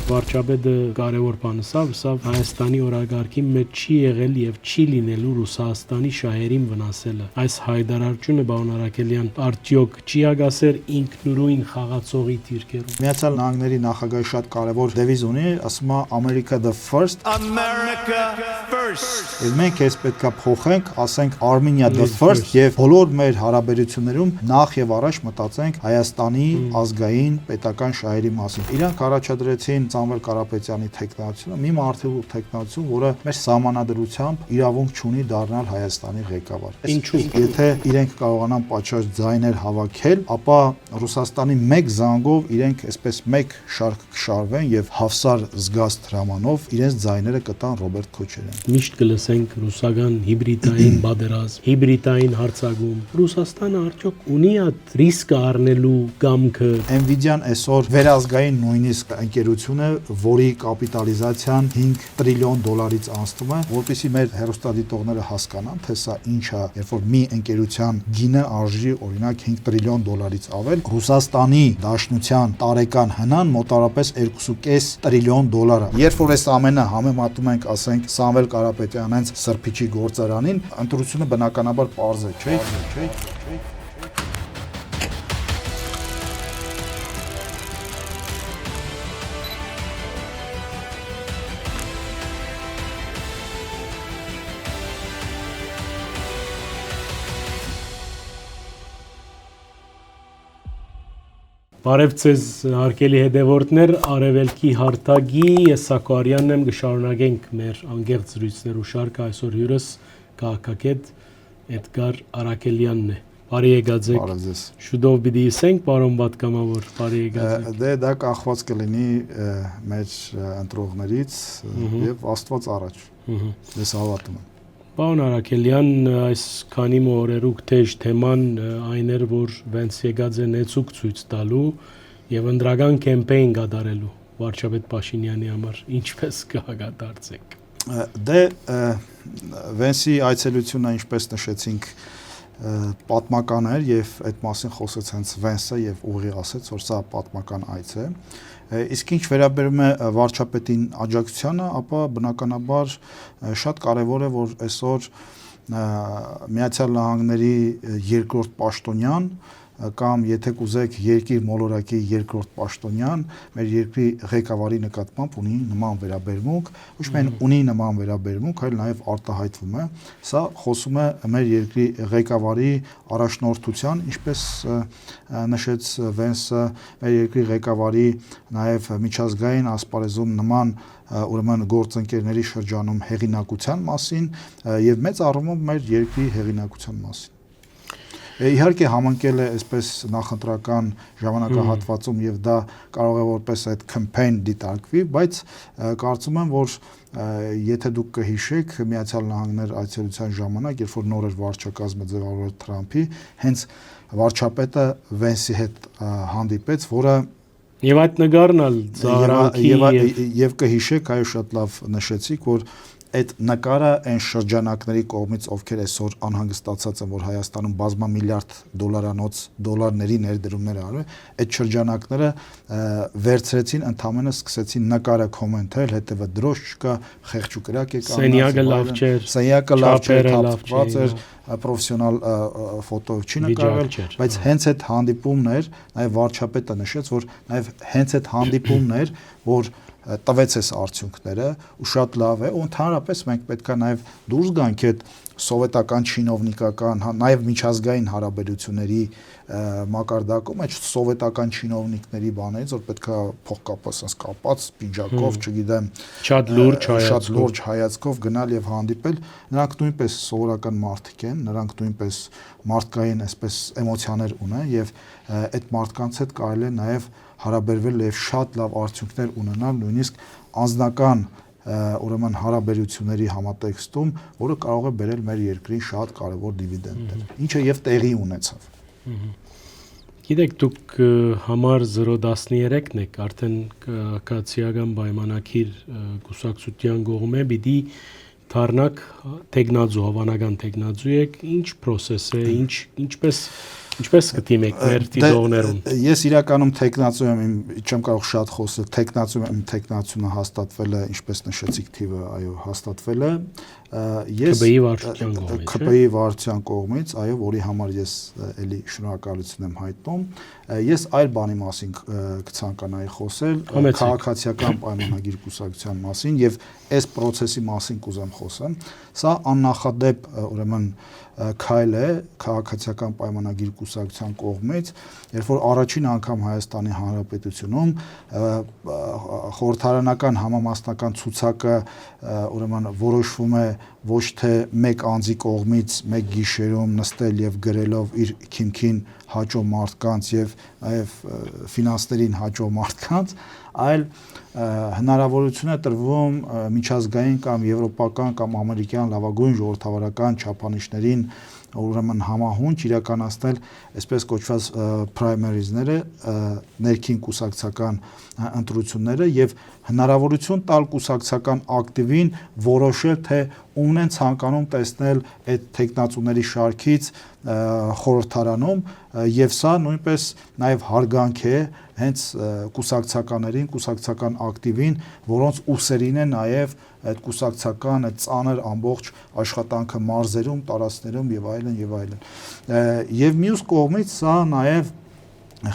վարչապետը կարևոր բան ասավ Հայաստանի օրագարկի մեջ չի եղել եւ չի լինելու Ռուսաստանի շահերին վնասելը։ Այս հայտարարությունը պարոն Արաքելյան արդյոք չի ագասեր ինքնուրույն խաղացողի դիրքերում։ Միացյալ Նահանգների նախագահի շատ կարևոր դեվիզ ունի, ասում է America the first. America first. Եվ մենք այս պետքա փոխենք, ասենք Armenia the first եւ բոլոր մեր հարաբերություններում նախ եւ առաջ մտածենք Հայաստանի ազգային պետական շահերի մասին։ Իրանք առաջադրեցին Սամվել Կարապետյանի տեխնացիությունը, մի մարդու տեխնացիություն, որը մեր սահմանադրությամբ իրավունք չունի դառնալ Հայաստանի ղեկավար։ Ինչու՞։ Եթե իրենք կարողանան պատշաճ ձայներ հավաքել, ապա Ռուսաստանի մեկ զանգով իրենք այսպես մեկ շարք կշարվեն եւ Հավսար զգաստ հրամանով իրենց ձայները կտան Ռոբերտ Քոչարյան։ Միշտ կլսենք ռուսական հիբրիդային բادرազմ, հիբրիդային հարձակում։ Ռուսաստանը արդյոք ունի այդ ռիսկը առնելու կամքը։ Nvidia-ն այսօր վերազգային նույնիսկ ընկերություն է, որի կապիտալիզացիան 5 տրիլիոն դոլարից անցնում է, որպեսզի մեր հեռուստադիտողները հասկանան, թե սա ինչ է, երբ որ մի ընկերության գինը արժի օրինակ 5 տրիլիոն դոլարից ավել, Ռուսաստանի Դաշնության տարեկան հնան մոտավորապես 2.5 տրիլիոն դոլար է։ Երբ որ այս ամենը համեմատում ենք, ասենք Սամվել Կարապետյանից սրբիչի գործարանին, ընտրությունը բնականաբար պարզ է, չէ՞։ Բարև ձեզ հարգելի հետևորդներ, Արևելքի հարթագի ես Սակոարյանն եմ, կշարունակենք մեր անկեղծ զրույցներու շարքը, այսօր հյուրս քաղաքագետ Էդգար Արաքելյանն է։ Բարի եկած եք։ Բարև ձեզ։ Շուտով պիտի ասենք, պարոն պատգամավոր, բարի եկած եք։ Դե դա կախված կլինի մեր ընտրողներից եւ Աստված առաջ։ Ես հավատում եմ։ Պարոն Արաքելյան, այս քանի օրերուք թեժ թեման այն էր, որ վենց եկած է նեցուկ ցույց տալու եւ ընդրական կեմպեյն կատարելու վարչապետ Փաշինյանի համար, ինչպես կհագադարձեք։ Դե Վենսի այցելությունը, ինչպես նշեցինք, պատմական էր եւ այդ մասին խոսեց հենց Վենսը եւ ուղիղ ասեց, որ սա պատմական այց է։ Իսկ ինչ վերաբերում է վարչապետին աջակցությանը, ապա բնականաբար շատ կարևոր է, որ այսօր Միացյալ Նահանգների երկրորդ պաշտոնյան կամ եթե կուզեք երկիր մոլորակի երկրորդ պաշտոնյան մեր երկրի ղեկավարի նկատմամբ ունի նման վերաբերմունք, ոչ միայն ունի նման վերաբերմունք, այլ նաև արտահայտվում է։ Սա խոսում է մեր երկրի ղեկավարի առաջնորդության, ինչպես նշեց Վենսը, մեր երկրի ղեկավարի նաև միջազգային ասպարեզում նման ուրեմն գործընկերների շրջանում հեղինակության մասին եւ մեծ առումով մեր երկրի հեղինակության մասին։ Իհարկե համընկել է այսպես նախընտրական ժամանակահատվածում եւ դա կարող է որպես այդ campaign դիտարկվի, բայց կարծում եմ, որ եթե դուք կհիշեք Միացյալ Նահանգներ այցելության ժամանակ, երբ որ նոր էր վարչակազմը ձևավորել Թրամփի, հենց վարչապետը Վենսի հետ հանդիպեց, որը Եվ այդ նկարն ալ ծաղրանքի եւ կհիշեք, այո շատ լավ նշեցիք, որ այդ նկարը այն շրջանակների կողմից, ովքեր այսօր անհանգստացած են, որ Հայաստանում բազմամիլիարդ դոլարանոց դոլարների ներդրումներ արել, այդ շրջանակները վերցրեցին, ընդամենը սկսեցին նկարը կոմենտել, հետևը դրոշ չկա, խեղճ ու կրակ է կանած, սենյակը լավ չէր, թափված էր, պրոֆեսիոնալ ֆոտո չի նկարվել, բայց հենց այդ հանդիպումն էր, նաև վարչապետը նշեց, որ նաև հենց այդ հանդիպումն էր, որ տվեց այս արդյունքները ու շատ լավ է ու ընդհանրապես մենք պետք է նաև դուրս գանք այդ սովետական չինովնիկական, նաև միջազգային հարաբերությունների մակարդակում այդ սովետական չինովնիկների բաներից, որ պետք է փողկապը ասած կապած պիջակով, չգիտեմ, շատ լուրջ հայացքով գնալ եւ հանդիպել, նրանք նույնպես սովորական մարդիկ են, նրանք նույնպես մարդկային այսպես էմոցիաներ ունեն եւ այդ մարդկանց հետ կարելի է նաև հարաբերվել եւ շատ լավ արդյունքներ ունենալ նույնիսկ անձնական ուրեմն հարաբերությունների համատեքստում, որը կարող է բերել մեր երկրին շատ կարևոր դիվիդենդներ, ինչը եւ տեղի ունեցավ։ Գիտեք, դուք համար 013-ն եք, արդեն կացիական պայմանագիր կուսակցության կողմէ պիտի դառնաք տեխնազու, հավանական տեխնազու եք, ինչ process է, ինչպես Ինչպես կտիմեք մեր դիտողներուն։ Ես իրականում տեխնացու եմ, չեմ կարող շատ խոսել, տեխնացությունը հաստատվել է, ինչպես նշեցիք թիվը, այո, հաստատվել է։ Ես ԿՊԻ վարչության կողմից, այո, որի համար ես էլի շնորհակալություն եմ հայտնում։ Ես այլ բանի մասին կցանկանայի խոսել, քաղաքացիական պայմանագիր կուսակցության մասին եւ այս process-ի մասին կուզեմ խոսեմ։ Սա աննախադեպ, ուրեմն քայլ է քաղաքացիական պայմանագիր կուսակցության կողմից, երբ որ առաջին անգամ Հայաստանի Հանրապետությունում խորհրդարանական համամասնական ցուցակը ուրեմն որոշվում է ոչ թե մեկ անձի կողմից մեկ գիշերում նստել եւ գրելով իր քիմքին հաճո մարդկանց եւ նաեւ ֆինանսներին հաճո մարդկանց, այլ հնարավորություն է տրվում միջազգային կամ եվրոպական կամ ամերիկյան լավագույն ժողովրդավարական չափանիշներին ուրեմն համահունչ իրականացնել այսպես կոչված primariesները, ներքին կուսակցական ընտրությունները եւ հնարավորություն տալ կուսակցական ակտիվին որոշել թե ումն են ցանկանում տեսնել այդ տեխնացուների շարքից խորհրդարանում եւ սա նույնպես նաեւ հարգանք է հենց կուսակցականներին, կուսակցական ակտիվին, որոնց ուսերին է նաեւ այդ կուսակցական այդ ծանր ամբողջ աշխատանքը մարզերում, տարածքներում եւ այլն եւ այլն։ Եվ մյուս կողմից սա նաեւ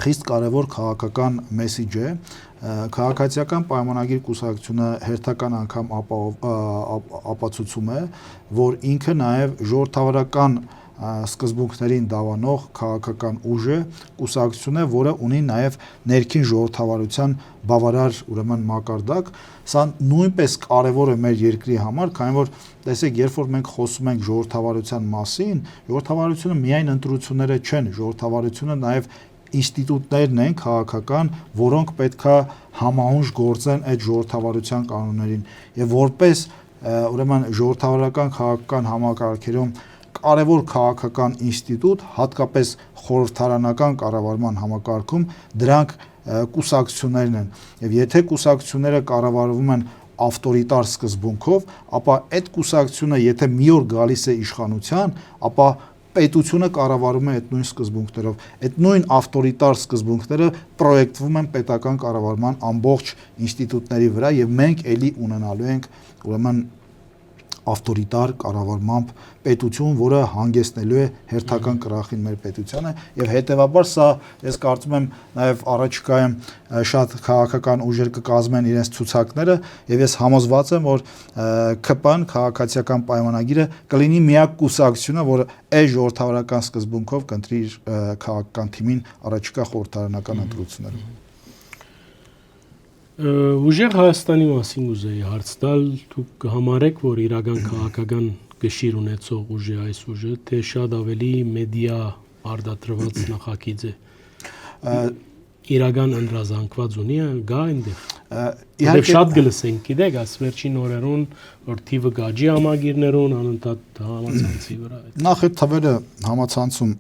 խիստ կարևոր քաղաքական մեսեջ է, քաղաքացիական պայմանագիր կուսակցությունը հերթական անգամ ապացուցում է, որ ինքը նաեւ ժողովրդավարական սկզբունքներին դավանող քաղաքական ուժ է, կուսակցություն է, որը ունի նաև ներքին ժողովրդավարության բավարար ուրեմն մակարդակ, սա նույնպես կարևոր է մեր երկրի համար, քանի որ տեսեք, երբ որ մենք խոսում ենք ժողովրդավարության մասին, ժողովրդավարությունը միայն ընտրությունները չեն, ժողովրդավարությունը նաև ինստիտուտներն են քաղաքական, որոնք պետքա համահունչ գործեն այդ ժողովրդավարության կանոններին, եւ որպես ուրեմն ժողովրդավարական քաղաքական համակարգերում կարևոր քաղաքական ինստիտուտ, հատկապես խորհրդարանական կառավարման համակարգում դրանք կուսակցություններն են եւ եթե կուսակցությունները կառավարվում են ավտորիտար սկզբունքով, ապա այդ կուսակցությունը եթե մի օր գալիս է իշխանության, ապա պետությունը կառավարում է այդ նույն սկզբունքներով։ Այդ նույն ավտորիտար սկզբունքները պրոյեկտվում են պետական կառավարման ամբողջ ինստիտուտների վրա եւ մենք էլի ունենալու ենք ուրեմն ավտորիտար կառավարմամբ պետություն, որը հանգեցնելու է հերթական կրախին մեր պետությանը եւ հետեւաբար սա ես կարծում եմ նաեւ առաջիկայում շատ քաղաքական ուժեր կկազմեն իրենց ցուցակները եւ ես համոզված եմ որ ԿՊ-ն քաղաքացիական պայմանագիրը կլինի միակ կուսակցությունը, որը այս ժողովրդավարական սկզբունքով կընտրի իր քաղաքական թիմին առաջիկա խորհրդարանական ընտրություններում։ Ուժեղ Հայաստանի մասին ուզեի հարց տալ, դուք կհամարեք, որ իրական քաղաքական գշիր ունեցող ուժ է այս ուժը, թե շատ ավելի մեդիա արդատրված նախագիծ է։ Իրական ընդրազանգված ունի, գա այնտեղ։ Եվ շատ գլսենք, գիտեք, այս վերջին օրերուն, որ թիվը գաջի համագիրներուն անընդհատ համացանցի վրա է։ Նախ այդ թվերը համացանցում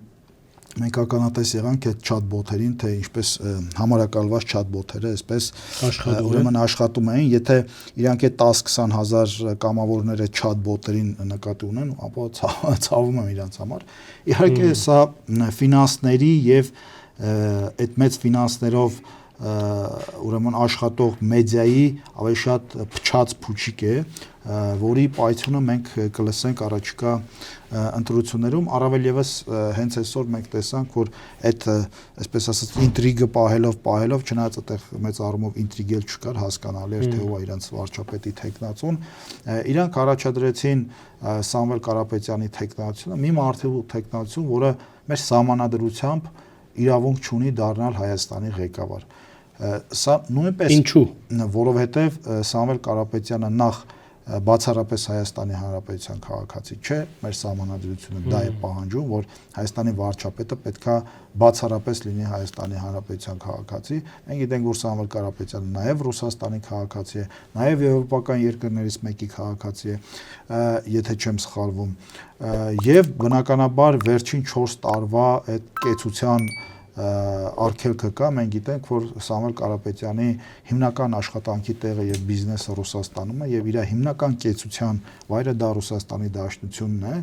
մենք ականատես եղանք այդ չաթբոթերին, թե ինչպես համարակալված չաթբոթերը այսպես ուրեմն աշխատում էին, եթե իրանք այդ 10-20 հազար կամավորները չաթբոթերին նկատի ունեն, ապա ցավում եմ իրանց համար։ Իհարկե սա ֆինանսների եւ այդ մեծ ֆինանսներով ուրեմն աշխատող մեդիայի ավելի շատ փչած փուչիկ է, որի պայթյունը մենք կլսենք առաջիկա ընտրություններում, առավել եւս հենց այսօր մենք տեսանք, որ այդ այսպես ասած ինտրիգը պահելով, չնայած այդտեղ մեծ առումով ինտրիգ էլ չկար, հասկանալի էր թե ով է իրանց վարչապետի տեխնացուն, իրանք առաջադրեցին Սամվել Կարապետյանի տեխնացությունը, մի մարդու տեխնացություն, որը մեր սահմանադրությամբ իրավունք չունի դառնալ Հայաստանի ղեկավար։ Սա նույնպես ինչու, որովհետև Սամվել Կարապետյանը նախ բացառապես Հայաստանի Հանրապետության քաղաքացի չէ, մեր սահմանադրությունը դա է պահանջում, որ Հայաստանի վարչապետը պետքա բացառապես լինի Հայաստանի Հանրապետության քաղաքացի։ Մենք գիտենք, որ Սամվել Կարապետյանը նաև Ռուսաստանի քաղաքացի է, նաև եվրոպական երկրներից մեկի քաղաքացի է, եթե չեմ սխալվում։ Եվ բնականաբար վերջին 4 տարվա այդ կեցության արգելքը կա, մենք գիտենք, որ Սամվել Կարապետյանի հիմնական աշխատանքի տեղը եւ բիզնեսը Ռուսաստանում է եւ իր հիմնական կեցության վայրը դա Ռուսաստանի Դաշնությունն է,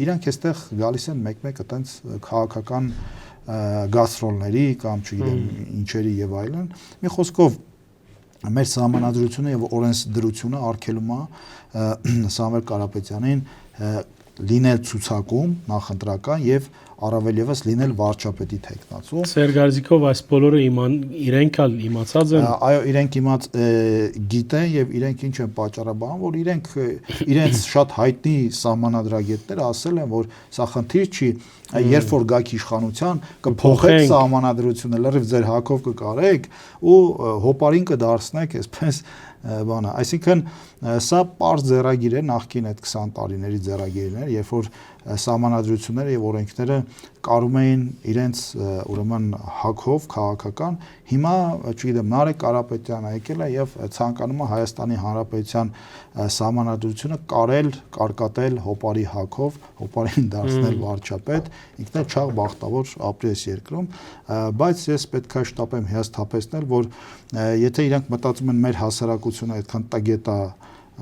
իրանք այստեղ գալիս են մեկ-մեկ այտենց քաղաքական գաստրոլների կամ չգիտեմ ինչերի եւ այլն, մի խոսքով մեր սահմանադրությունը եւ օրենսդրությունը արգելում է Սամվել Կարապետյանին լինել ցուցակում նախընտրական եւ առավել եւս լինել վարչապետի թեկնածու։ Սեր Գարզիկով այս բոլորը իրենք ալ իմացած են։ Այո, իրենք գիտեն եւ իրենք ինչ են պատճառաբանում, որ իրենց շատ հայտնի սահմանադրագետները ասել են, որ սա խնդիր չի, երբ որ գաք իշխանության կփոխեք սահմանադրությունը, լրիվ ձեր հակով կկարեք ու հոպարին կդարձնեք, այսպես բանը, այսինքն սա պարզ ձեռագիր է նախկին այդ 20 տարիների ձեռագիրներ, երբ որ սահմանադրությունները եւ օրենքները կարում էին իրենց ուրեմն հակով քաղաքական, հիմա չգիտեմ Նարեկ Կարապետյանը եկել է եւ ցանկանում է Հայաստանի Հանրապետության սահմանադրությունը կարկատել հոպարի հակով, հոպարին դարձնել վարչապետ, ինքն էլ չաղ բախտավոր ապրի այս երկրում, բայց ես պետք է շտապեմ հիասթափեցնել, որ եթե իրանք մտածում են մեր հասարակությունը այդքան տգետ է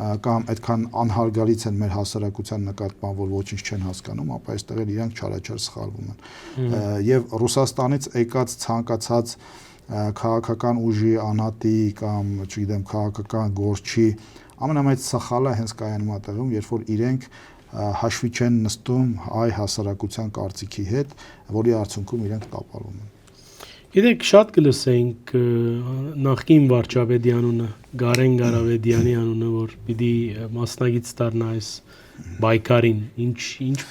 կամ այդքան անհարգալից են մեր հասարակության նկատմամբ, որ ոչինչ չեն հասկանում, ապա այստեղ էլ իրանք չարաչար սխալվում են։ Եվ Ռուսաստանից եկած ցանկացած քաղաքական ուժի անհատի կամ, չգիտեմ, քաղաքական գործչի ամենամեծ սխալը հենց կայանում է տեղում, երբ որ իրենք հաշվի չեն նստում հայ հասարակության կարծիքի հետ, որի արդյունքում իրենք տապալվում են։ Գիտեք, շատ կլսենք նախկին վարչապետի անունը, Գարեն Ղարավեդյանի անունը, որ պիտի մասնագիծ դառնա այս բայկարին, ինչ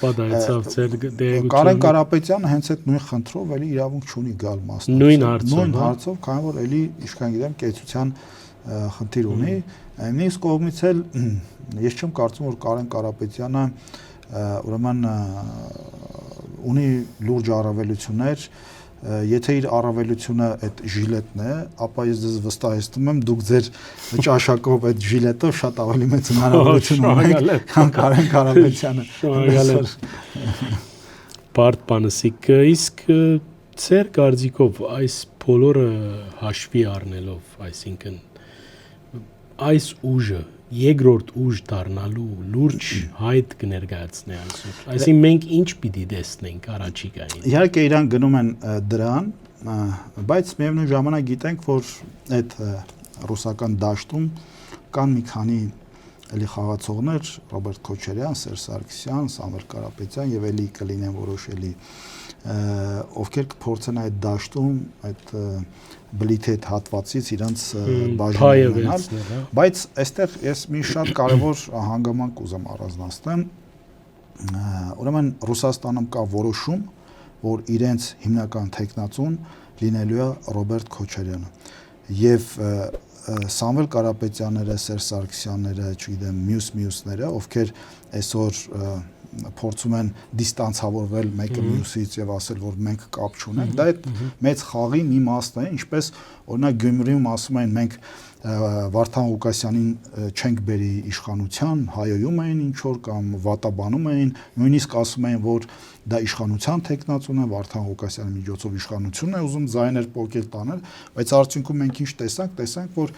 պատահեցավ ձեր դերակցությունը։ Կարեն Կարապետյանը հենց այդ նույն խնդրով էլի իրավունք չունի գալ մասնագիծ։ Նույն հարցով, քանի որ էլի ինչքան գիտեմ, կեցության խնդիր ունի, մյուս կողմից էլ ես չեմ կարծում, որ Կարեն Կարապետյանը ուրեմն ունի լուրջ առավելություններ, եթե իր առավելությունը այդ ժիլետն է, ապա ես ձեզ վստահեցնում եմ, դուք ձեր ճաշակով այդ ժիլետով շատ ավելի մեծ հնարավորություն ունեք, քան Կարեն Կարապետյանը։ Բարդ բանսիկ, իսկ ձեր կարծիքով այս բոլորը հաշվի առնելով, այսինքն այս ուժը երկրորդ ուժ դառնալու լուրջ հայտ կներկայացնի այսօր։ Այսինքն մենք ինչ պիտի տեսնենք առաջիկային։ Իհարկե իրան գնում են դրան, բայց միևնույն ժամանակ գիտենք, որ այդ ռուսական դաշտում կան մի քանի էլի խաղացողներ, Ռոբերտ Քոչարյան, Սերժ Սարգսյան, Սամվել Կարապետյան եւ էլի կլինեն որոշելի, ովքեր կփորձեն այդ դաշտում այդ բլիթի այդ հատվածից իրանց բաժանել, բայց այստեղ ես մի շատ կարևոր հանգամանք ուզեմ առանձնացնեմ, ուրեմն Ռուսաստանում կա որոշում, որ իրենց հիմնական թեկնածուն լինելու է Ռոբերտ Քոչարյանը եւ Սամվել Կարապետյանները, Սերժ Սարգսյանները, չգիտեմ, մյուսները, ովքեր այսօր փորձում են դիստանցավորվել մեկը մյուսից եւ ասել, որ մենք կապ չունենք, դա այդ մեծ խաղի մի մասն է, ինչպես օրինակ Գյումրիում ասում են մենք Վարդան Ղուկասյանին չենք բերի իշխանության, հայոյում էին ինչ որ կամ վատաբանում էին, նույնիսկ ասում էին, որ դա իշխանության թեկնածուն է, Վարդան Ղուկասյանի միջոցով իշխանությունն է ուզում ձայներ պոկել տանել, բայց արդյունքում մենք ինչ տեսանք, որ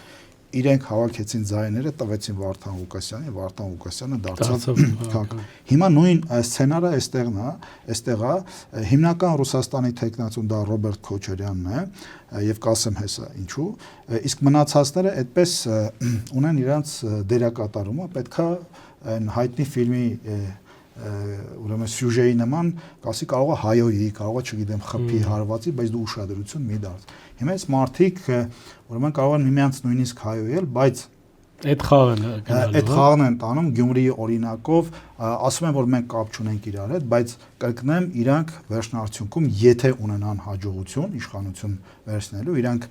իրենք հավաքեցին ձայները, տվեցին Վարդան Ղուկասյանին, Վարդան Ղուկասյանը դարձավ քաղաք։ Հիմա նույն սցենարը այստեղ է, հիմնական Ռուսաստանի թեկնածուն դա Ռոբերտ Քոչարյանն է, եւ կասեմ հեսա ինչու, իսկ մնացածները այդպես ունեն իրենց դերակատարումը, պետքա այն հայտնի ֆիլմի ուրեմն սյուժեի նման կասի կարող է հայոյի, կարող է չգիտեմ խփի հարվածի, բայց դու ուշադրություն մի դարձ։ Հիմա այս մարդիկ ուրեմն կարող են միմյանց նույնիսկ հայոյել, բայց այդ խաղն են տանում Գյումրիի օրինակով, ասում են որ մենք կապ չունենք իրար հետ, բայց կրկնեմ, իրանք վերջնարդյունքում եթե ունենան հաջողություն իշխանություն վերցնելու, իրանք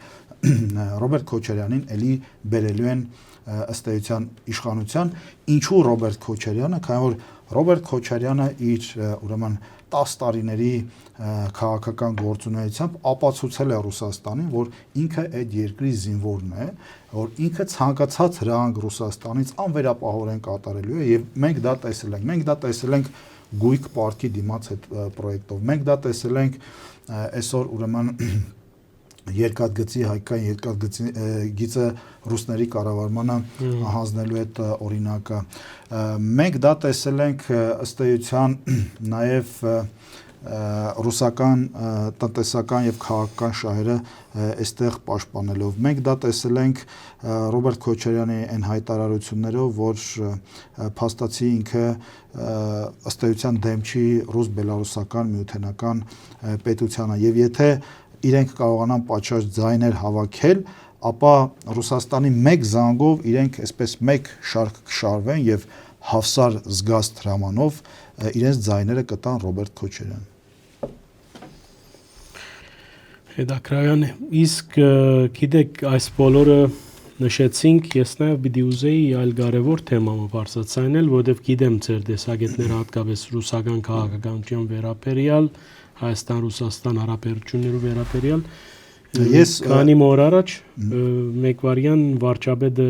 Ռոբերտ Քոչարյանին էլի բերելու են ըստ էության իշխանության, ինչու Ռոբերտ Քոչարյանը, քանի որ Ռոբերտ Քոչարյանը իր ուրեմն 10 տարիների քաղաքական գործունեությամբ ապացուցել է Ռուսաստանին, որ ինքը այդ երկրի զինվորն է, որ ինքը ցանկացած հրահանգ Ռուսաստանից անվերապահորեն կատարելու է եւ մենք դա տեսել ենք գույք պարտքի դիմաց այդ պրոյեկտով։ Մենք դա տեսել ենք այսօր ուրեմն երկաթգծի հայկական երկաթգծը ռուսների կառավարմանը հանձնելու այդ օրինակը։ Մենք դա տեսել ենք ըստ էության նաև ռուսական տնտեսական եւ քաղաքական շահերը այստեղ պաշտպանելով։ Մենք դա տեսել ենք Ռոբերտ Քոչարյանի այն հայտարարություններով, որ փաստացի ինքը ըստ էության դեմ չի ռուս-բելարուսական միութենական պետությանը եւ եթե իրենք կարողանան պատշաճ ձայներ հավաքել, ապա Ռուսաստանի մեկ զանգով իրենք այսպես մեկ շարք կշարվեն եւ հավսար զգաստ հրամանով իրենց ձայները կտան Ռոբերտ Քոչարյան։ Հետաքրքրական է։ Իսկ գիտեք, այս բոլորը նշեցինք, ես նաև պիտի ուզեի այլ կարևոր թեմամը բարձրացնել, որովհետև գիտեմ ձեր տեսակետները հատկապես ռուսական քաղաքականության վերաբերյալ, Հայաստան-Ռուսաստան հարաբերություններու վերաբերյալ։ Ես քանի օր առաջ մեկ վարյան վարչապետը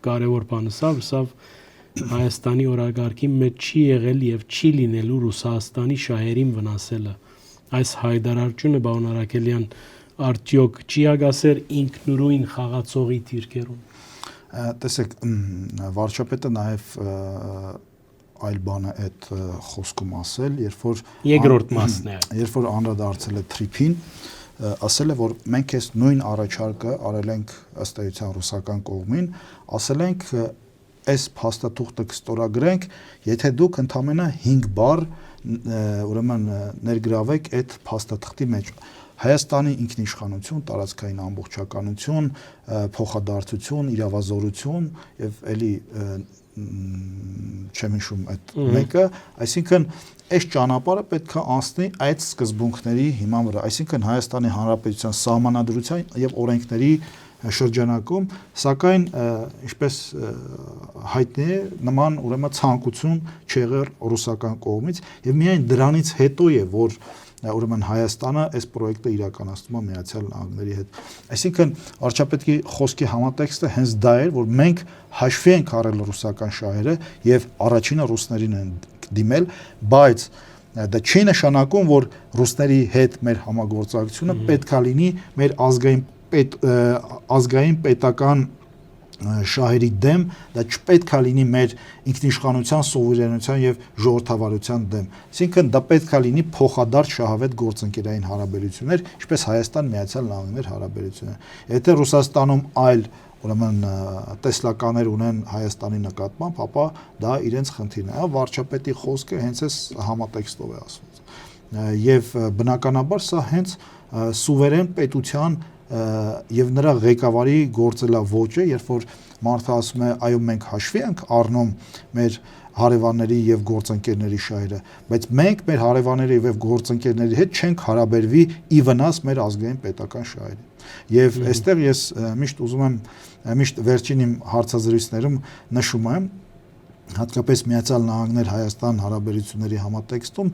կարևոր բան ասավ, Հայաստանի օրագարկի մեջ չի եղել եւ չի լինելու Ռուսաստանի շահերին վնասելը։ Այս հայտարարությունը պարոն Արաքելյան արդյոք չի ագասեր ինքնուրույն խաղացողի դիրքերում։ Տեսեք, վարչապետը նաև այլ բան է այդ խոսքում ասել, երբ որ երկրորդ մասն է, երբ որ անդրադարձել է թրիփին, ասել է, որ մենք այս նույն առաջարկը արել ենք ըստ էության ռուսական կողմին, ասել ենք այս փաստաթուղթը կստորագրենք, եթե դուք ընդամենը 5 բառ ուրեմն ներգրավեք այդ փաստաթղթի մեջ Հայաստանի ինքնիշխանություն, տարածքային ամբողջականություն, փոխադարձություն, իրավազորություն եւ էլի չեմ հիշում այդ մեկը, այսինքն այս ճանապարհը պետք է անցնի այդ սկզբունքների հիման վրա, այսինքն Հայաստանի Հանրապետության սահմանադրության եւ օրենքների շրջանակում, սակայն ինչպես հայտնի է, նման ուրեմն ցանկություն չեղել ռուսական կողմից եւ միայն դրանից հետո է, որ ուրեմն Հայաստանը այս պրոյեկտը իրականացնում է Միացյալ Նահանգների հետ։ Այսինքն վարչապետի խոսքի համատեքստը հենց դա էր, որ մենք հաշվի ենք առել ռուսական շահերը եւ առաջինը ռուսներին են դիմել, բայց դա չի նշանակում, որ ռուսների հետ մեր համագործակցությունը պետք է լինի մեր ազգային պետական շահերի դեմ, դա չպետք է լինի մեր ինքնիշխանության, սուվերենության եւ ժողովրդավարության դեմ։ Այսինքն դա պետք է լինի փոխադարձ շահավետ գործընկերային հարաբերություններ, ինչպես Հայաստան-Միացյալ Նահանգներ հարաբերությունները։ Եթե Ռուսաստանում այլ ուրեմն տեսլականներ ունեն Հայաստանի նկատմամբ, ապա դա իրենց խնդիրն է։ Վարչապետի խոսքը հենց այս համատեքստով է ասված։ Եվ բնականաբար սա հենց սուվերեն պետության եւ նրա ղեկավարի գործելավոճը, երբ որ մարդը ասում է, այո, մենք հաշվի ենք առնում մեր հարևանների եւ գործընկերների շահերը, բայց մենք մեր հարևանների եւ գործընկերների հետ չենք հարաբերվի ի վնաս մեր ազգային պետական շահերի։ Եվ այստեղ ես միշտ վերջին իմ հարցազրույցներում նշում եմ, հատկապես Միացյալ Նահանգներ Հայաստան հարաբերությունների համատեքստում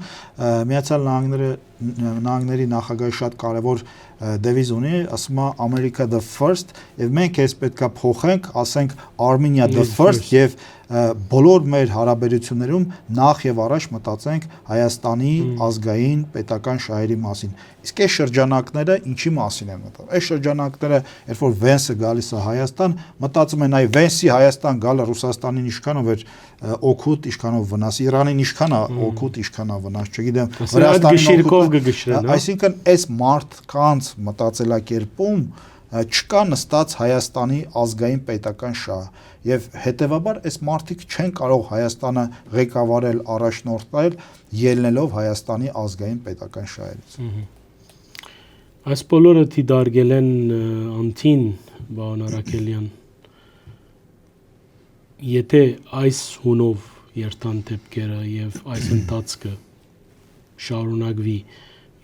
Միացյալ Նահանգների նախագահի շատ կարևոր դեվիզ ունի, ասում է America the first, եւ մենք այս պետքա փոխենք, ասենք Armenia the first եւ բոլոր մեր հարաբերություններում նախ եւ առաջ մտածենք Հայաստանի ազգային պետական շահերի մասին։ Իսկ այս շրջանակները ինչի մասին են մտածում։ Այս շրջանակները, երբ որ Վենսը գալիս է Հայաստան, մտածում են այ Վենսի Հայաստան գալը Ռուսաստանին ինչքանով էր օգուտ, ինչքանով վնաս, Իրանին ինչքան է օգուտ, ինչքան է վնաս, չգիտեմ, Վրաստանին։ Այսինքն այս մարդկանց մտածելակերպում չկա նստած Հայաստանի ազգային պետական շահ եւ հետեւաբար այս մարդիկ չեն կարող Հայաստանը ղեկավարել, առաջնորդել ելնելով Հայաստանի ազգային պետական շահերից։ Այս բոլորը դիտարկել են անտին պարոն Արաքելյան։ Եթե այս հունով երթան դեպքերը եւ այս ընթացքը շարունակվի,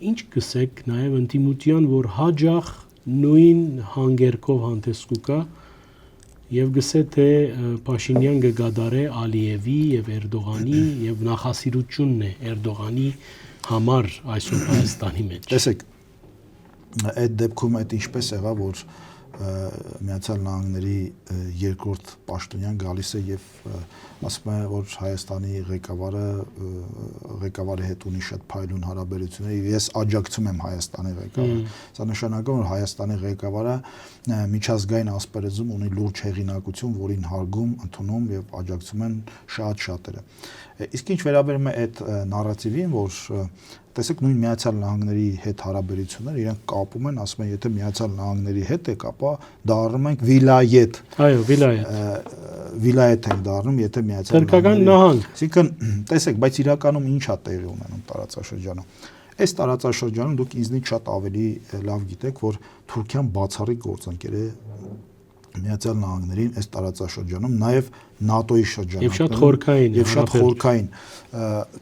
ինչ կսեք նաեւ ընդդիմության, որ հաջող նույն հանգերքով հանդես կգա եւ գսե թե Փաշինյան կգադարե Ալիևի եւ Էրդողանի եւ նախասիրությունն է Էրդողանի համար այսօր Հայաստանի մեջ։ Տեսեք, այդ դեպքում այդ ինչպես եղավ, որ Միացյալ Նահանգների երկրորդ պաշտոնյան գալիս է եւ ասում է, որ Հայաստանի ղեկավարի հետ ունի շատ փայլուն հարաբերություններ եւ ես աջակցում եմ Հայաստանի ղեկավարին։ Սա նշանակում է, որ Հայաստանի ղեկավարը միջազգային ասպարեզում ունի լուրջ հեղինակություն, որին հարգում, ընդունում եւ աջակցում են շատ շատերը։ Իսկ ինչ վերաբերում է այդ նարատիվին, որ տեսեք նույն Միացյալ Նահանգների հետ հարաբերությունները իրենք կապում են, ասում են, եթե Միացյալ Նահանգների հետ եք, ապա դառնում ենք վիլայետ։ Այո, վիլայետ։ Վիլայետ ենք դառնում, եթե Միացյալ Թուրքական նահանգ։ Այսինքն, տեսեք, բայց իրականում ինչ է տեղի ունենում տարածաշրջանում։ Այս տարածաշրջանում դուք ինձնից շատ ավելի լավ գիտեք, որ Թուրքիան բացառիկ գործընկեր է Միացյալ Նահանգներին այս տարածաշրջանում, նաև ՆԱՏՕ-ի շրջանում եւ շատ խորքային եւ շատ խորքային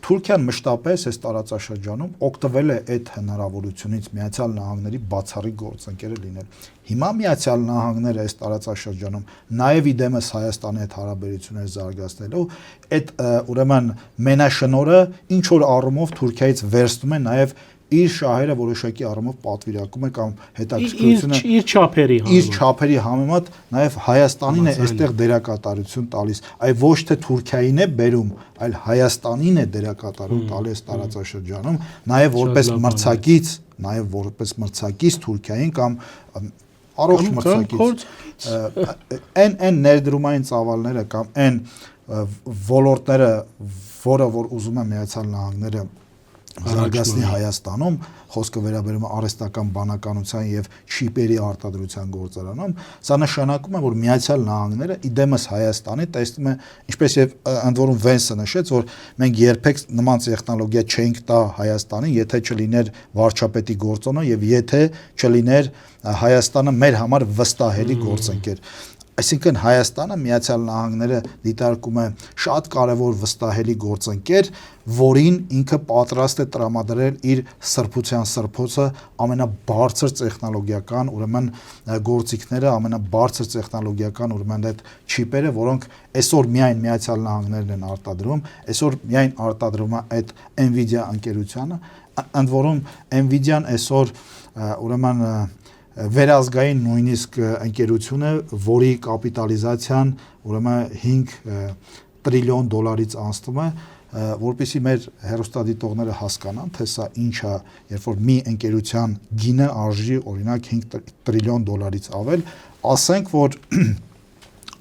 Թուրքիան մշտապես այս տարածաշրջանում օգտվել է այդ հնարավորությունից Միացյալ Նահանգների բացառիկ գործընկերը լինել։ Հիմա Միացյալ Նահանգները այս տարածաշրջանում նաև իդեմս Հայաստանի հետ հարաբերություններ զարգացնելու այդ ուրեմն մենաշնորհը ինչ որ առումով Թուրքիայից վերցնում է նաև իր շահերը որոշակի առումով պատվիրակում է կամ հետաքրքրությունը իր չափերի համեմատ նաև Հայաստանին է այստեղ դերակատարություն տալիս, այլ ոչ թե Թուրքիային է բերում, այլ Հայաստանին է դերակատարում տալիս տարածաշրջանում, նաև որպես մրցակից Թուրքիային կամ առողջ մրցակից։ Այն ներդրումային ծավալները կամ այն ոլորտները, որը որ ուզում է Միացյալ Նահանգները զարգացնի Հայաստանում, խոսքը վերաբերում է արհեստական բանականության եւ չիպերի արտադրության գործարանում, սա նշանակում է, որ Միացյալ Նահանգները իդեմս Հայաստանի տեսնում է, ինչպես եւ ընդ որում Վենսը նշեց, որ մենք երբեք նման տեխնոլոգիա չէինք տա Հայաստանին, եթե չլիներ վարչապետի գործոնը եւ եթե չլիներ Հայաստանը մեր համար վստահելի գործընկեր։ Այսինքն Հայաստանը Միացյալ Նահանգները դիտարկում է շատ կարևոր վստահելի գործընկեր, որին ինքը պատրաստ է տրամադրել իր սրբության սրբոցը ամենաբարձր տեխնոլոգիական, ուրեմն գործիքները, ամենաբարձր տեխնոլոգիական, ուրեմն այդ չիպերը, որոնք այսօր միայն Միացյալ Նահանգներն են արտադրում, այսօր միայն արտադրում է այդ Nvidia ընկերությունը, ընդ որում Nvidia-ն այսօր ուրեմն վերազգային նույնիսկ ընկերություն է, որի կապիտալիզացիան ուրեմն 5 տրիլիոն դոլարից անցնում է, որպեսզի մեր հեռուստադիտողները հասկանան, թե սա ինչ է, երբ որ մի ընկերության գինը արժի օրինակ 5 տրիլիոն դոլարից ավել, ասենք, որ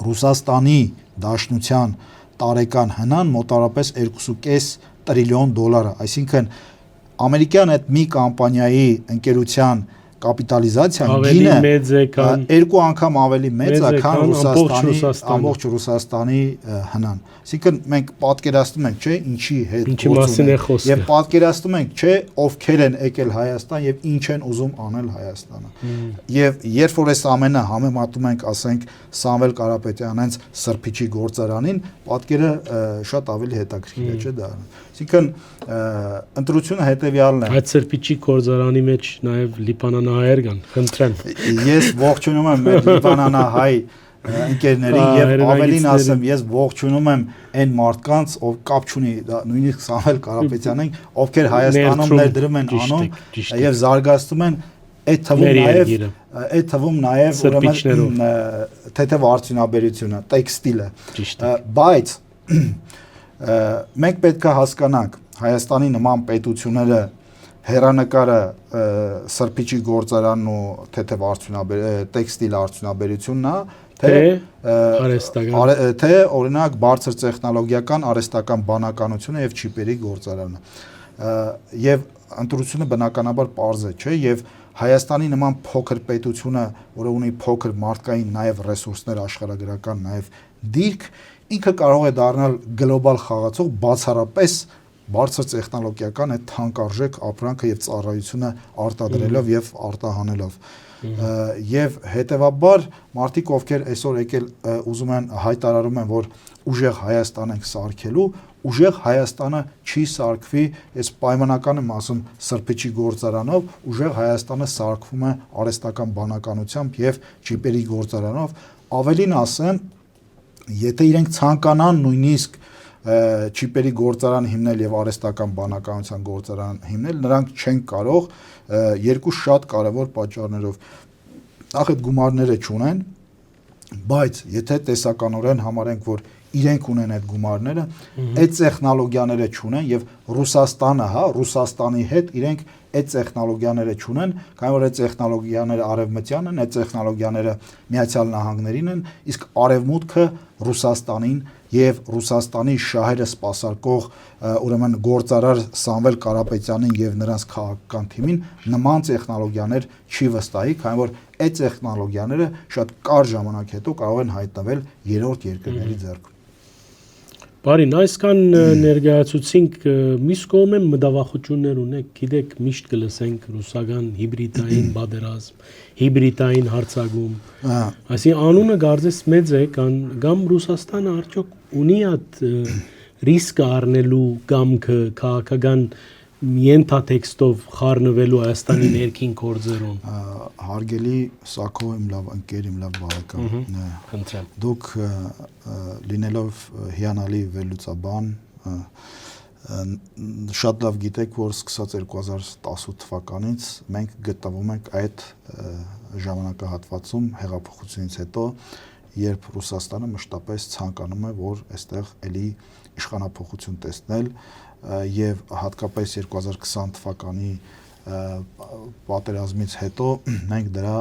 Ռուսաստանի Դաշնության տարեկան հնան մոտավորապես 2.5 տրիլիոն դոլար է, այսինքն ամերիկյան այդ մի կամպանիայի ընկերության կապիտալիզացիան գինը երկու անգամ ավելի մեծ է, քան ամբողջ Ռուսաստանի հնան։ Այսինքն մենք պատկերացնում ենք, չէ, ինչի հետ գործում ենք եւ պատկերացնում ենք, չէ, ովքեր են եկել Հայաստան եւ ինչ են ուզում անել Հայաստանը։ Եվ երբ որ այս ամենը համեմատում ենք, ասենք, Սամվել Կարապետյանից սրբիչի գործարանին, պատկերը շատ ավելի հետաքրքիր է, չէ՞ դա։ Այսինքն ընտրությունը հետեւյալն է։ Այդ սրբիչի գործարանի մեջ նաեւ լիբանանահայեր կան, խնդրեմ։ Ես ողջունում եմ մեր լիբանանահայ ընկերներին եւ ավելին ասեմ, ես ողջունում եմ այն մարդկանց, ով կապ չունի, նույնիսկ Սամվել Կարապետյանին, ովքեր Հայաստանում ներդրում են անում եւ զարգացնում են այդ թվում նաեւ ուրեմն թեթև արդյունաբերությունը, տեքստիլը։ Բայց մենք պետք է հասկանանք Հայաստանի նման պետությունները հերանեկարը սրբիչի գործարանն ու թեթև տեքստիլ արդյունաբերությունն է, թե օրինակ բարձր տեխնոլոգիական արհեստական բանականությունը եւ չիպերի գործարանը։ Եվ ընտրությունը բնականաբար պարզ է, չէ, եւ Հայաստանի նման փոքր պետությունը, որը ունի փոքր մարդկային նաեւ ռեսուրսներ աշխարհագրական նաեւ դիրք, ինքը կարող է դառնալ գլոբալ խաղացող բացառապես բարձր տեխնոլոգիական այդ թանկարժեք ապրանքը եւ ծառայությունը արտադրելով եւ արտահանելով։ Եվ հետեւաբար մարդիկ, ովքեր այսօր եկել ուզում են հայտարարում են, որ ուժեղ Հայաստան ենք սարքելու, ուժեղ Հայաստանը չի սարքվի, այս պայմանական եմ ասում սրբիչի գործարանով, ուժեղ Հայաստանը սարքվում է արհեստական բանականությամբ եւ չիպերի գործարանով, ավելին ասեմ, եթե իրենք ցանկանան նույնիսկ չիպերի գործարան հիմնել եւ արհեստական բանականության գործարան հիմնել, նրանք չեն կարող երկու շատ կարևոր պատճառներով։ նախ այդ գումարները չունեն, բայց եթե տեսականորեն համարենք, որ իրենք ունեն այդ գումարները, այդ տեխնոլոգիաները չունեն եւ Ռուսաստանը, Ռուսաստանի հետ իրենք այդ տեխնոլոգիաները չունեն, քանի որ այդ տեխնոլոգիաները արևմտյան են, այդ տեխնոլոգիաները Միացյալ Նահանգներին են, իսկ արևմուտքը Ռուսաստանին եւ Ռուսաստանի շահերը սպասարկող ուրեմն գործարար Սամվել Կարապետյանին եւ նրանց քաղաքական թիմին նման տեխնոլոգիաներ չի վստահի, քանի որ այդ տեխնոլոգիաները շատ կարճ ժամանակ հետո կարող են հայտնվել երրորդ երկրների ձեռքում։ Բարին, այսքան ներկայացուցինք մյուս կողմեն մտավախություններ ունեք, գիտեք, միշտ կլսենք ռուսական հիբրիդային պատերազմ, հիբրիդային հարձակում։ Այսինքն անունը կարծես մեծ է, կամ Ռուսաստանը արդյոք ունի այդ ռիսկը առնելու կամքը քաղաքական ենթատեքստով խառնվելու Հայաստանի ներքին գործերում։ Հարգելի Սաքո, իմ լավ ընկեր, իմ լավ բարեկամ, դուք լինելով հիանալի վերլուծաբան, շատ լավ գիտեք, որ սկսած 2018 թվականից մենք գտնվում ենք այդ ժամանակահատվածում հեղափոխությունից հետո, երբ Ռուսաստանը մշտապես ցանկանում է, որ այստեղ էլի իշխանափոխություն տեսնել եւ հատկապես 2020 թվականի պատերազմից հետո մենք դրա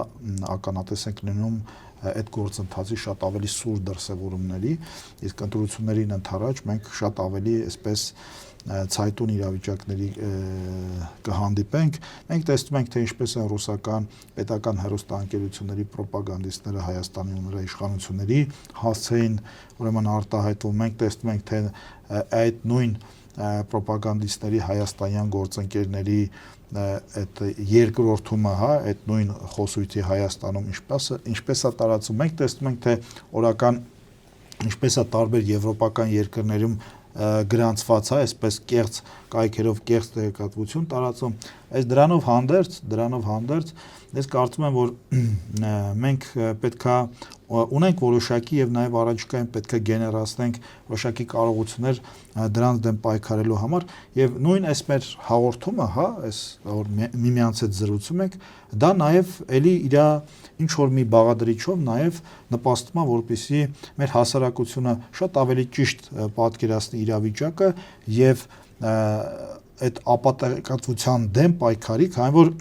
ականատես ենք լինում այդ գործընթացի շատ ավելի սուր դրսևորումների, իսկ ընտրություններին ընդառաջ մենք շատ ավելի այսպես ցայտուն իրավիճակների կհանդիպենք, մենք տեսնում ենք, թե ինչպես են ռուսական պետական հեռուստաընկերությունների պրոպագանդիստները Հայաստանի ու նրա իշխանությունների հասցեին ուրեմն արտահայտվում, մենք տեսնում ենք, թե այդ նույն պրոպագանդիստների հայաստանյան գործընկերների այդ երկրորդումը, այդ նույն խոսույթի Հայաստանում ինչպես է տարածում, մենք տեսնում ենք, թե օրական ինչպես է տարբեր եվրոպական երկրներում գրանցված է, այսպես կեղծ կայքերով կեղծ տեղեկատվություն տարածում, այս դրանով հանդերձ, ես կարծում եմ, որ մենք պետքա ունենք որոշակի եւ նաեւ առաջիկայում պետքա գեներացնենք որոշակի կարողություններ դրանց դեմ պայքարելու համար եւ նույն այս մեր հաղորդումը, այս որ միմյանց հետ զրուցում ենք, դա նաեւ էլի իր ինչ որ մի բաղադրիչով նաեւ նպաստում է, որպեսզի մեր հասարակությունը շատ ավելի ճիշտ պատկերացնի իրավիճակը եւ այդ ապատեղեկատվության դեմ պայքարի, քանի որ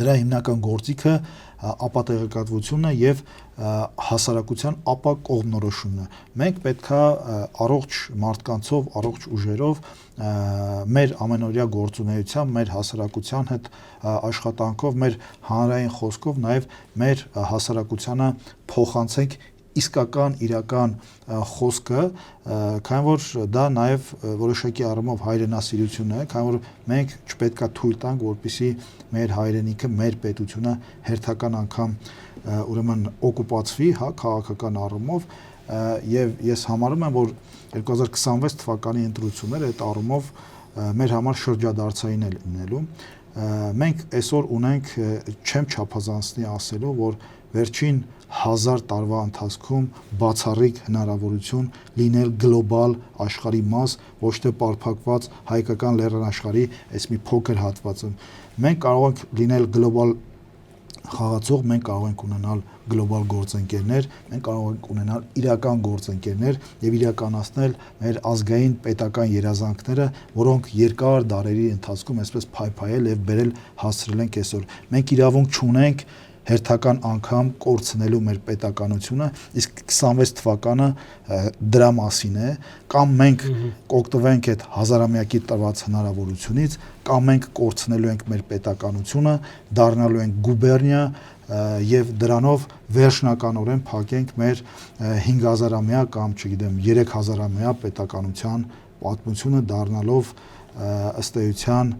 դրա հիմնական գործիքը ապատեղեկատվությունն է եւ հասարակության ապակողմնորոշումն է։ Մենք պետքա առողջ մարդկանցով, առողջ ուժերով մեր ամենօրյա գործունեությամբ, մեր հասարակության հետ աշխատանքով, մեր հանրային խոսքով նաեւ մեր հասարակությանը փոխանցենք իսկական իրական խոսքը, քանի որ դա նաև որոշակի առումով հայրենասիրություն է, քանի որ մենք չպետք է թույլ տանք, որպեսզի մեր հայրենիքը, մեր պետությունը հերթական անգամ ուրեմն օկուպացվի, քաղաքական առումով, եւ ես համարում եմ, որ 2026 թվականի ընտրությունները այդ առումով մեր համար շրջադարձային է լինելու։ Մենք այսօր ունենք, չեմ չափազանցնի ասելով, որ վերջին 1000 տարվա ընթացքում բացառիկ հնարավորություն լինել գլոբալ աշխարհի մաս, ոչ թե պարփակված հայկական լեռնաշխարհի այս մի փոքր հատվածում։ Մենք կարող ենք լինել գլոբալ խաղացող, մենք կարող ենք ունենալ գլոբալ գործընկերներ, մենք կարող ենք ունենալ իրական գործընկերներ եւ իրականացնել մեր ազգային պետական երազանքները, որոնք երկար դարերի ընթացքում այսպես փայփայել եւ բերել հասցրել ենք այսօր։ Մենք իրավունք չունենք հերթական անգամ կորցնելու մեր պետականությունը, իսկ 26 թվականը դրա մասին է, կամ մենք կօգտվենք այդ հազարամյակի տրված հնարավորությունից, կամ մենք կորցնելու ենք մեր պետականությունը, դառնալու ենք գուբերնիա եւ դրանով վերջնականորեն փակենք մեր 5000-ամյա կամ չգիտեմ 3000-ամյա պետականության պատմությունը, դառնալով ըստ էության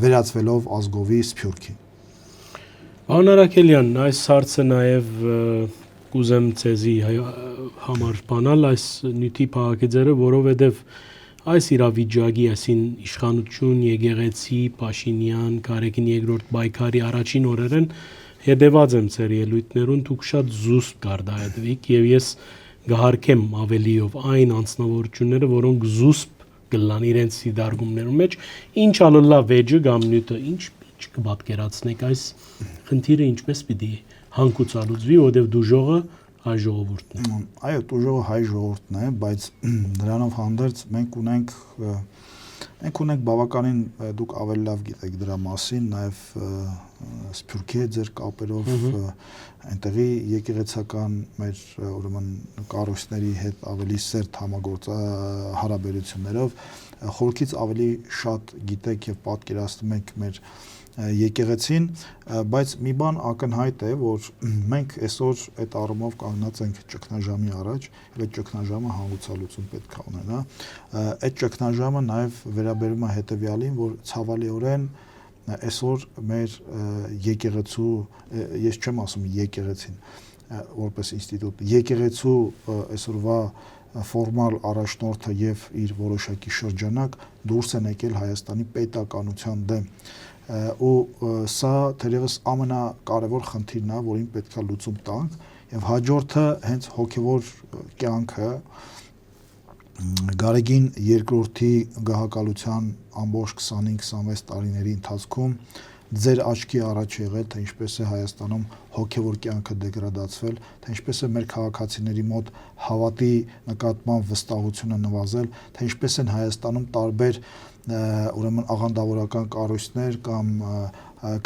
վերածվելով ազգովի սփյուռքի։ Պարոն Արաքելյան, այս հարցը նաև կուզեմ ցեզի համար բանալ այս նյութի փակագծերը, որովհետև այս իրավիճակի, այսին իշխանություն, եկեղեցի, Փաշինյան, Գարեգին II պայքարի առաջին օրերեն հետևած եմ ձեր ելույթներուն, դուք շատ զուսպ կարտահայտվիք եւ ես գահարկեմ ավելիով այն անձնավորությունները, որոնք զուսպ կլան իրենց դարգումներում մեջ, ինչ ալլա վեճը կամ նյութը, չկպատկերացնեք այս խնդիրը ինչպես պիտի հանգուցալուծվի, որովհետև դուժողը հայ ժողովուրդն է։ Այո, դուժողը հայ ժողովուրդն է, բայց դրանով հանդերձ մենք ունենք բավականին դուք ավելի լավ գիտեք դրա մասին, նաև Սփյուռքի հետ ձեր կապերով այնտեղի եկեղեցական մեր ուրեմն կառույցների հետ ավելի սերտ հարաբերություններով խորքից ավելի շատ գիտեք եւ պատկերացնում եք մեր եկեղեցին, բայց մի բան ակնհայտ է, որ մենք այսօր այդ առումով կանգնած ենք ճգնաժամի առաջ, եւ այդ ճգնաժամը հանգուցալուծում պետք է ունենա։ Այդ ճգնաժամը նաեւ վերաբերում է հետեւյալին, որ ցավալիորեն այսօր մեր եկեղեցու, ես չեմ ասում եկեղեցին որպես ինստիտուտ, եկեղեցու այսօրվա ֆորմալ առաջնորդը եւ իր որոշակի շրջանակ դուրս են եկել Հայաստանի պետականության դեմ, ու սա թերևս ամենակարևոր խնդիրն է, որին պետք է լուծում տանք, եւ հաջորդը հենց հոգեվոր կյանքը Գարեգին II գահակալության ամբողջ 25-26 տարիների ընթացքում ձեր աչքի առաջ եղել, թե ինչպես է Հայաստանում հոգևոր կյանքը դեգրադացվել, թե ինչպես է մեր քաղաքացիների մոտ հավատի նկատմամբ վստահությունը նվազել, թե ինչպես են Հայաստանում տարբեր ուրեմն աղանդավորական կառույցներ կամ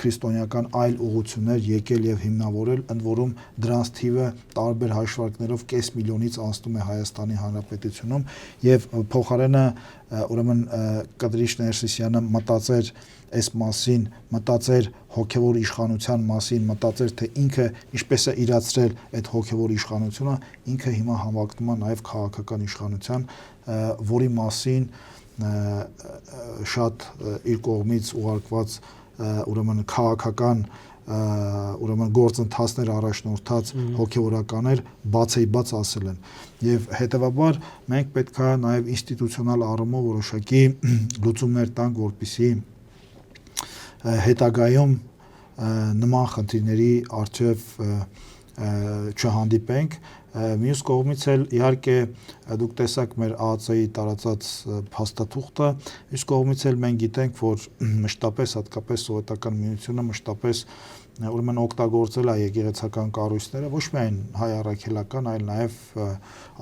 քրիստոնեական այլ ուղղություններ եկել եւ հիմնավորել, ընդ որում դրանց թիվը տարբեր հաշվարկներով կես միլիոնից անցնում է Հայաստանի Հանրապետությունում եւ փոխարենը ուրեմն Կդրիշ Ներսիսյանը մտածեր այս մասին, մտածեր հոգևոր իշխանության մասին, մտածեր թե ինքը ինչպես է իրացրել այդ հոգևոր իշխանությունը, ինքը հիմա համակնում է նաեւ քաղաքական իշխանության, որի մասին շատ իր կողմից ուղարկված ուրեմն քաղաքական ուրեմն գործընթացներ առաջնորդած հոգևորականներ բացեիբաց ասել են եւ հետեւաբար մենք պետք է նաեւ ինստիտուցիոնալ առումով որոշակի լուծումներ տանք, որպեսզի հետագայում նման խնդիրների առջև չհանդիպենք։ Մյուս կողմից էլ իհարկե դուք տեսաք մեր ԱԱՑ-ի տարածած փաստաթուղթը, մյուս կողմից էլ մենք գիտենք, որ մշտապես հատկապես սովետական միությունը մշտապես ուրեմն օգտագործել է եկեղեցական կառույցները ոչ միայն հայ առաքելական, այլ նաև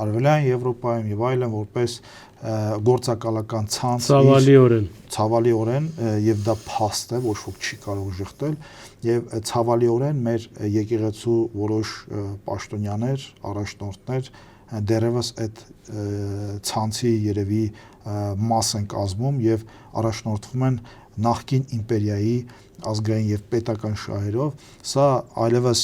արևելյան Եվրոպայում եւ այլն որպես գործակալական ցանց ցավալիորեն եւ դա փաստ է, ոչ ոք չի կարող շղթել եւ ցավալիորեն մեր եկեղեցու որոշ պաշտոնյաներ, առաջնորդներ դերևս այդ ցանցի երևի մաս են կազմում եւ առաջնորդվում են նախկին իմպերիայի ազգային եւ պետական շահերով, սա այլևս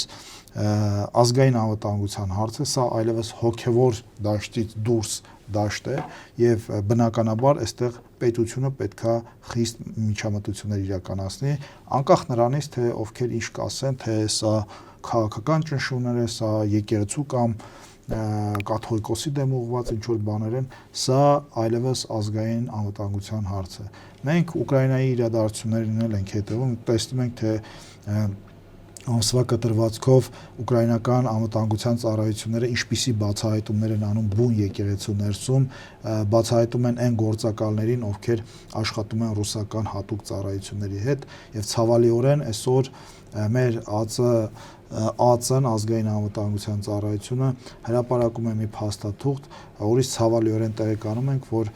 ազգային անվտանգության հարց է, սա այլևս հոգեվոր դաշտից դուրս դաշտ է եւ բնականաբար այստեղ պետությունը պետքա խիստ միջամտություններ իրականացնի, անկախ նրանից թե ովքեր ինչ կասեն, թե սա քաղաքական ճնշումներ է, սա եկեղեցու կամ կաթողիկոսի դեմ ուղղված ինչ որ բաներ են, սա այլևս ազգային անվտանգության հարց է։ Մենք Ուկրաինայի իրադարձություններին էլ ենք հետևում, տեսնում ենք թե ամսվա կտրվածքով ուկրաինական անվտանգության ծառայությունները ինչպիսի բացահայտումներ են անում բուն եկեղեցու ներսում, բացահայտում են այն գործակալներին, ովքեր աշխատում են ռուսական հատուկ ծառայությունների հետ եւ ցավալիորեն այսօր մեր ԱԱՑ-ն ազգային անվտանգության ծառայությունը հրապարակում է մի փաստաթուղթ, որից ցավալիորեն տեղեկանում ենք, որ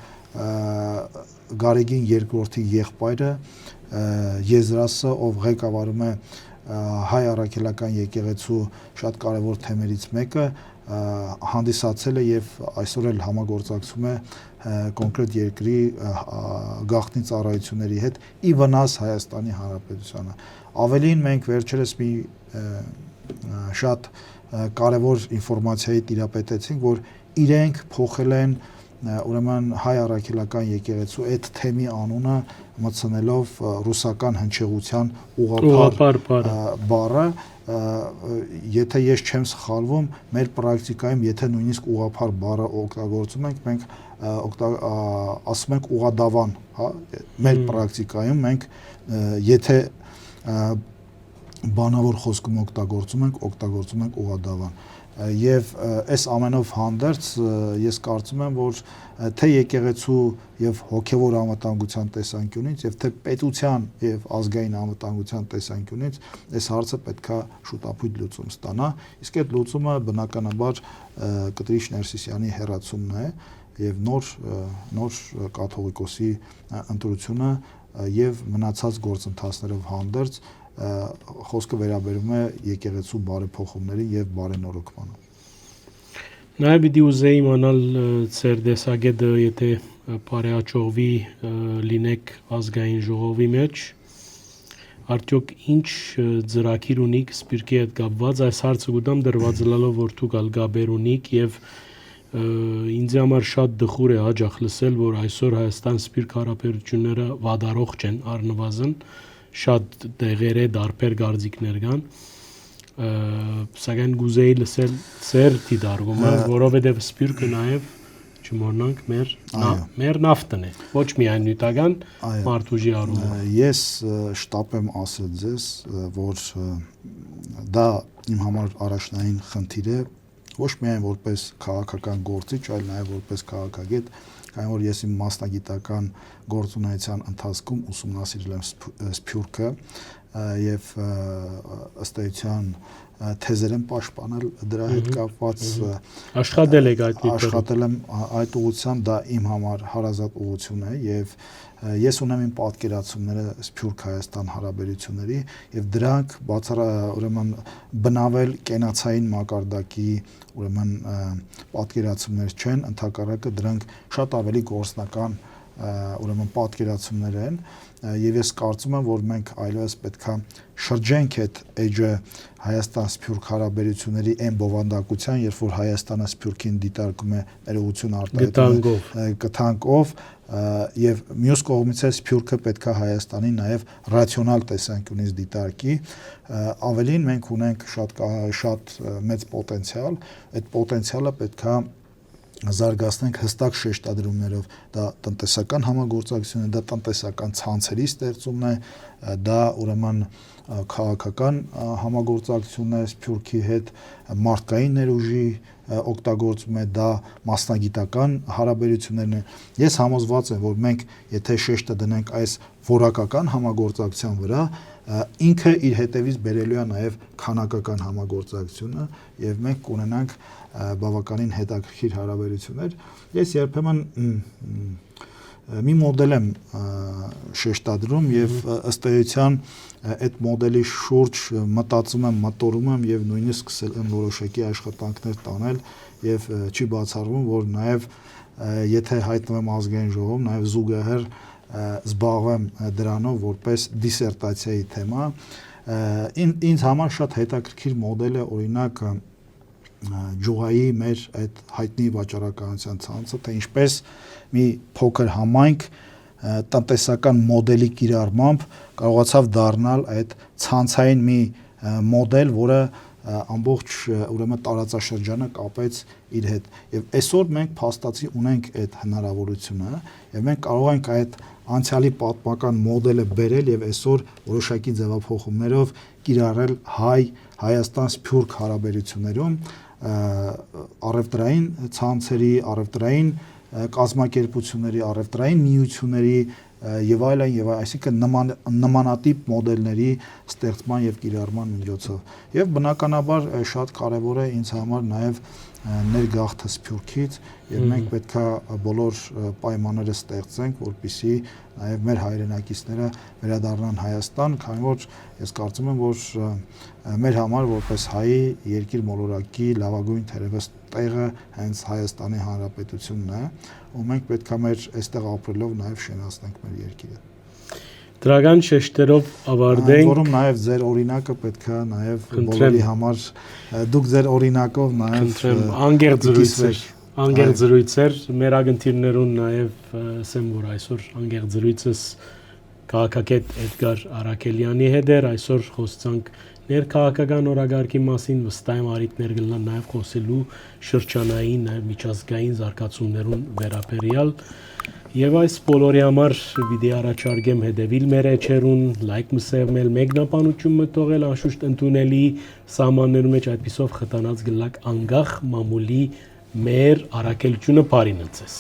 Գարեգին II եղբայրը Եզրասը, ով ղեկավարում է հայ առաքելական եկեղեցու շատ կարևոր թեմերից մեկը, հանդիսացել է եւ այսօր էլ համագործակցում է կոնկրետ երկրի գաղտնի ծառայությունների հետ ի վնաս Հայաստանի Հանրապետությանը։ Ավելին մենք վերջերս մի շատ կարևոր ինֆորմացիայի տիրապետեցինք, որ իրենք փոխել են ուրեմն հայ առաքելական եկեղեցու այդ թեմի անունը մտցնելով ռուսական հնչեղության ուղղափառ բառը, եթե ես չեմ սխալվում, մեր պրակտիկայում, եթե նույնիսկ ուղղափառ բառը օգտագործում ենք, մենք ասում ենք ուղադավան, հա, մեր պրակտիկայում մենք եթե բանավոր խոսքում օգտագործում ենք ուղադավան։ եւ այս ամենով հանդերձ ես կարծում եմ, որ թե եկեղեցու եւ հոգեվոր անվտանգության տեսանկյունից եւ թե պետության եւ ազգային անվտանգության տեսանկյունից այս հարցը պետքա շուտապույտ լուծում ստանա, իսկ այդ լուծումը բնականաբար Կտրիչ Ներսիսյանի հեռացումն է եւ նոր կաթողիկոսի ընտրությունը եւ մնացած գործընթացներով հանդերձ խոսքը վերաբերում է եկեղեցու բարեփոխումների եւ բարենորոգմանը։ Նաև պիտի ուզեի իմանալ ձեր տեսակետը, եթե բարեաճողվի լինեք ազգային ժողովի մեջ, արդյոք ինչ ծրագիր ունիք սպիրկի հետ կապված, այս հարցը գտամ դրված լալով որ դուք ալգաբեր ունիք եւ ինձ համար շատ դխուր է հաջող լսել, որ այսօր Հայաստան սպիրկ հարաբերությունները վադարող չեն առնվազն շատ տեղեր է դարբեր գարձիկներ կան, սակայն գուզեի լսել ձեր դիտարկումը, որովհետև սպիրկը նաև չմոռնանք մեր նավթն է, ոչ միայն նյութական մարդուժի առումով։ Ես շտապ եմ ասել ձեզ, որ դա իմ համար առաջնային խնդիր է, ոչ միայն որպես քաղաքական գործիչ, այլ նաև որպես քաղաքագետ, քանի որ ես իմ մասնագիտական գործունեության ընթացքում ուսումնասիրել եմ Սփյուռքը եւ ըստ էության թեզեր եմ պաշտպանել դրա հետ կապված աշխատել եք այդ աշխատել եմ այդ ուղղությամբ, դա իմ համար հարազատ ուղղություն է եւ ես ունեմ իմ պատկերացումները Սփյուռք-Հայաստան հարաբերությունների եւ դրանք ուրեմն բնավել կենացային մակարդակի ուրեմն պատկերացումներ չեն, ընդհակառակը դրանք շատ ավելի գործնական ուրեմն պատկերացումներ են եւ ես կարծում եմ, որ մենք այլևս պետքա շրջենք այդ էջը Հայաստան-Սփյուռք հարաբերությունների այն բովանդակության, երբ որ Հայաստանը Սփյուռքին դիտարկում է ներողություն արտահայտում կթանկով եւ մյուս կողմից է Սփյուռքը պետքա Հայաստանի նաեւ ռացիոնալ տեսանկյունից դիտարկի, ավելին մենք ունենք շատ մեծ պոտենցիալ, այդ պոտենցիալը պետքա զարգացնենք հստակ շեշտադրումներով, դա տնտեսական համագործակցություն է, դա տնտեսական ցանցերի ստեղծումն է, դա ուրեմն քաղաքական համագործակցություն է Սփյուռքի հետ, մարդկային ներուժի օգտագործում է, դա մասնագիտական հարաբերություններն են։ Ես համոզված եմ, որ մենք եթե շեշտը դնենք այս որակական համագործակցության վրա, ինքը իր հետևից բերելու է նաև քանակական համագործակցությունը եւ մենք կունենանք բավականին հետաքրքիր հարաբերություններ։ Ես երբեմն մի մոդել եմ շեշտադրում եւ ըստ էության այդ մոդելի շուրջ մտածում եմ, մտորում եմ եւ նույնիսկ սկսել եմ որոշակի աշխատանքներ տանել եւ չի բացառվում, որ նաեւ եթե հայտնվեմ ազգային ժողովում, նաեւ զուգահեռ զբաղվեմ դրանով որպես դիսերտացիայի թեմա։ Ինձ համար շատ հետաքրքիր մոդել է օրինակ ջուղայի մեր այդ հայտնի վաճառականության ցանցը, թե ինչպես մի փոքր համայնք տնտեսական մոդելի կիրառմամբ կարողացավ դառնալ այդ ցանցային մի մոդել, որը ամբողջ ուրեմն տարածաշրջանը կապեց իր հետ եւ այսօր մենք փաստացի ունենք այդ հնարավորությունը եւ մենք կարող ենք այդ անցյալի պատմական մոդելը բերել եւ այսօր որոշակի ձևափոխումներով կիրառել Հայաստան-Սփյուռք հարաբերություններում առևտրային ցանցերի, առևտրային կազմակերպությունների, առևտրային միությունների եւ այլն, այսինքն նմանատիպ մոդելների ստեղծման եւ կիրառման միջոցով։ Եվ բնականաբար շատ կարեւոր է ինձ համար նաեւ ներգաղթը Սփյուռքից եւ մենք պետքա բոլոր պայմանները ստեղծենք, որպեսզի նաեւ մեր հայրենակիցները վերադառնան Հայաստան, քանի որ ես կարծում եմ, որ մեր համար որպես հայի երկիր մոլորակի լավագույն թերևս տեղը հենց Հայաստանի Հանրապետությունն է, ու մենք պետքա մեր այստեղ ապրելով նաեւ շենացնենք մեր երկիրը։ Դրական շեշտերով ավարտենք, որում նաև ձեր օրինակը պետքա նաև բոլորի համար դուք ձեր օրինակով նաև անգերձ զրույցեր մեր ագընթիրներուն նաև ասեմ, որ այսօր անգերձ զրույցս քաղաքագետ Էդգար Արաքելյանի հետ էր, այսօր խոսցանք Ներքաղաքական օրագարկի մասին վստահ եմ առիթներ կլինեն նաև խոսելու շրջանային, նաև միջազգային զարգացումներուն վերաբերյալ։ Եվ այս բոլորի համար վիդեո առաջարկեմ հետևիլ մեր էջերուն, լայք մսեղմել, մեկնաբանություն մտողել, անշուշտ ընդունելի սահմաններում մեջ այդպիսով խտանած գլակ անգախ մամուլի մեր առաքելությունը բարին ընծես։